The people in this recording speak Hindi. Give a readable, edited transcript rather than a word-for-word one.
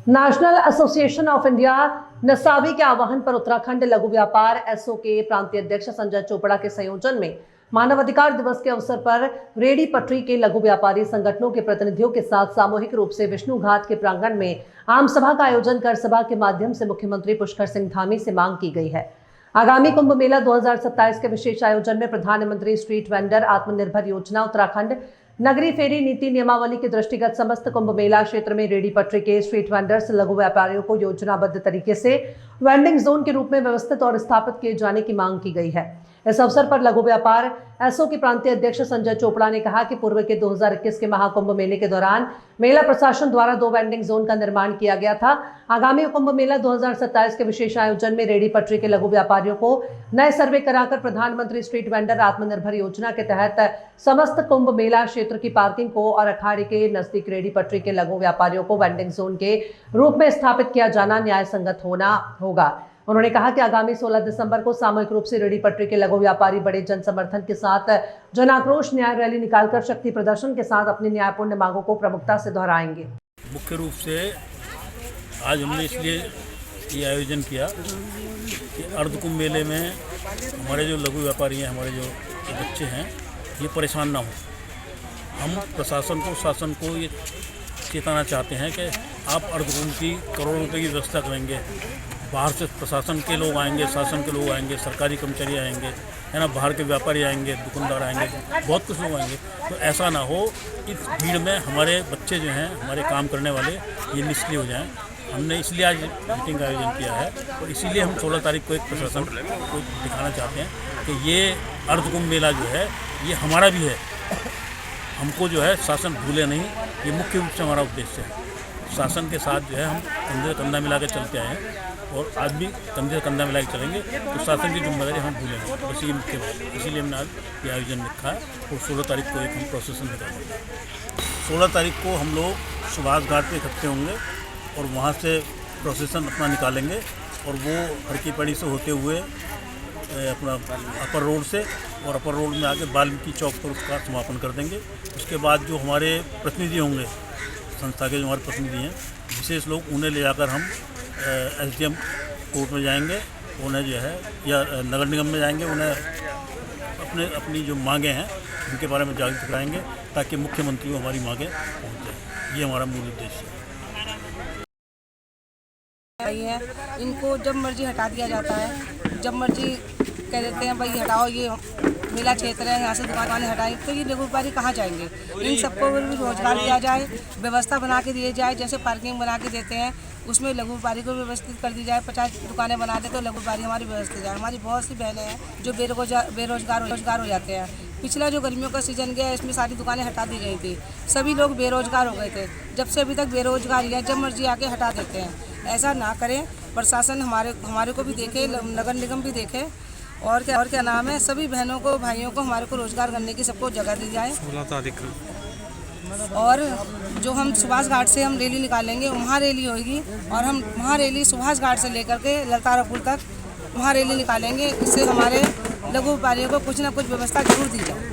नेशनल एसोसिएशन ऑफ इंडिया नसावी के आह्वान पर उत्तराखंड लघु व्यापार एसओ के प्रांतीय अध्यक्ष संजय चोपड़ा के संयोजन में मानवाधिकार दिवस के अवसर पर रेडी पटरी के लघु व्यापारी संगठनों के प्रतिनिधियों के साथ सामूहिक रूप से विष्णु घाट के प्रांगण में आम सभा का आयोजन कर सभा के माध्यम से मुख्यमंत्री पुष्कर सिंह धामी से मांग की गई है। आगामी कुंभ मेला 2027 के विशेष आयोजन में प्रधानमंत्री स्ट्रीट वेंडर आत्मनिर्भर योजना उत्तराखंड नगरीय फेरी नीति नियमावली के दृष्टिगत समस्त कुंभ मेला क्षेत्र में रेडी पटरी के स्ट्रीट वेंडर्स लघु व्यापारियों को योजनाबद्ध तरीके से वेंडिंग जोन के रूप में व्यवस्थित और स्थापित किए जाने की मांग की गई है। इस अवसर पर लघु व्यापार एसओ के प्रांतीय अध्यक्ष संजय चोपड़ा ने कहा कि पूर्व के 2021 के महाकुंभ मेले के दौरान मेला प्रशासन द्वारा 2 वेंडिंग जोन का निर्माण किया गया था। आगामी कुंभ मेला 2027 के विशेष आयोजन में रेडी पटरी के लघु व्यापारियों को नए सर्वे कराकर प्रधानमंत्री स्ट्रीट वेंडर आत्मनिर्भर योजना के तहत समस्त कुंभ मेला क्षेत्र की पार्किंग को और अखाड़े के नजदीक रेडी पटरी के लघु व्यापारियों को वेंडिंग जोन के रूप में स्थापित किया जाना न्याय संगत होना होगा। उन्होंने कहा कि आगामी 16 दिसंबर को सामूहिक रूप से रेडी पटरी के लघु व्यापारी बड़े जन समर्थन के साथ जन आक्रोश न्याय रैली निकालकर शक्ति प्रदर्शन के साथ अपनी न्यायपूर्ण मांगों को प्रमुखता से दोहराएंगे। मुख्य रूप से आज हमने इसलिए ये आयोजन किया कि अर्ध कुंभ मेले में हमारे जो लघु व्यापारी हैं, हमारे जो बच्चे हैं, ये परेशान ना हो। हम प्रशासन को, शासन को ये चेताना चाहते हैं कि आप अर्ध कुंभ की करोड़ों रुपये की व्यवस्था करेंगे, बाहर से प्रशासन के लोग आएंगे, शासन के लोग आएंगे, सरकारी कर्मचारी आएंगे, है ना, बाहर के व्यापारी आएंगे, दुकानदार आएंगे, बहुत कुछ लोग आएंगे। तो ऐसा ना हो इस भीड़ में हमारे बच्चे जो हैं, हमारे काम करने वाले, ये निष्क्रिय हो जाएं। हमने इसलिए आज मीटिंग का आयोजन किया है और इसीलिए हम 16 तारीख को एक प्रशासन को दिखाना चाहते हैं कि ये अर्ध कुंभ मेला जो है ये हमारा भी है। हमको जो है शासन भूले नहीं, ये मुख्य रूप से हमारा उद्देश्य है। शासन के साथ जो है हम कंधे से कंधा मिला के चलते आए हैं और आज भी कंधे से कंधा मिला के चलेंगे। तो शासन की जिम्मेदारी हम भूलेंगे, बस ये मुख्य बात है। इसीलिए हमने आज ये आयोजन रखा है और 16 तारीख को एक हम प्रोसेसन निकालेंगे। 16 तारीख को हम लोग सुभाष घाट पे इकट्ठे होंगे और वहाँ से प्रोसेसन अपना निकालेंगे और वो हरकी पड़ी से होते हुए अपना अपर रोड से और अपर रोड में आके वाल्मीकि चौक पर उसका समापन कर देंगे। उसके बाद जो हमारे प्रतिनिधि होंगे, संस्था के जो हमारे प्रतिनिधि हैं, विशेष लोग, उन्हें ले जाकर हम एसडीएम कोर्ट में जाएंगे, उन्हें जो है या नगर निगम में जाएंगे, उन्हें अपनी जो मांगें हैं उनके बारे में जागरूक कराएंगे ताकि मुख्यमंत्री को हमारी मांगें पहुँच जाए। ये हमारा मूल उद्देश्य है। इनको जब मर्जी हटा दिया जाता है, जब मर्जी कह देते हैं भाई हटाओ, ये मेला क्षेत्र है, यहाँ से दुकान हटाई, तो ये लघु व्यापारी कहाँ जाएंगे? इन सबको भी रोजगार दिया जाए, व्यवस्था बना के दिए जाए। जैसे पार्किंग बना के देते हैं उसमें लघु व्यापारी को व्यवस्थित कर दी जाए। 50 दुकानें बना दे तो लघु व्यापारी हमारी व्यवस्थित है। हमारी बहुत सी बहनें हैं जो बेरोजगार हो जाते हैं। पिछला जो गर्मियों का सीजन गया इसमें सारी दुकानें हटा दी गई थी, सभी लोग बेरोजगार हो गए थे। जब से अभी तक बेरोजगारी है, जब मर्जी आके हटा देते हैं। ऐसा ना करें, प्रशासन हमारे को भी देखे, नगर निगम भी देखे और क्या नाम है, सभी बहनों को, भाइयों को, हमारे को रोजगार करने की सबको जगह दी जाए। 16 तारीख और जो हम सुभाष घाट से हम रैली निकालेंगे, वहाँ रैली होगी और हम वहाँ रैली सुभाष घाट से लेकर के ललतारा पुल तक वहाँ रैली निकालेंगे। इससे हमारे लघु व्यापारियों को कुछ ना कुछ व्यवस्था जरूर दी जाए।